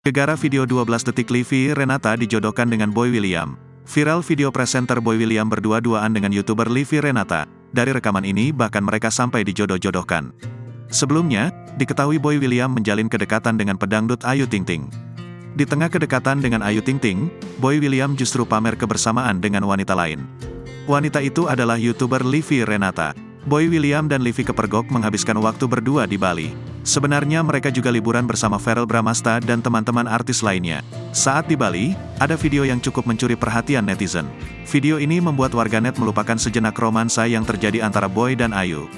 Gegara video 12 detik Livi Renata dijodohkan dengan Boy William. Viral video presenter Boy William berdua-duaan dengan YouTuber Livi Renata. Dari rekaman ini bahkan mereka sampai dijodoh-jodohkan. Sebelumnya, diketahui Boy William menjalin kedekatan dengan pedangdut Ayu Ting Ting. Di tengah kedekatan dengan Ayu Ting Ting, Boy William justru pamer kebersamaan dengan wanita lain. Wanita itu adalah YouTuber Livi Renata. Boy William dan Livi kepergok menghabiskan waktu berdua di Bali. Sebenarnya mereka juga liburan bersama Verrell Bramasta dan teman-teman artis lainnya. Saat di Bali, ada video yang cukup mencuri perhatian netizen. Video ini membuat warganet melupakan sejenak romansa yang terjadi antara Boy dan Ayu.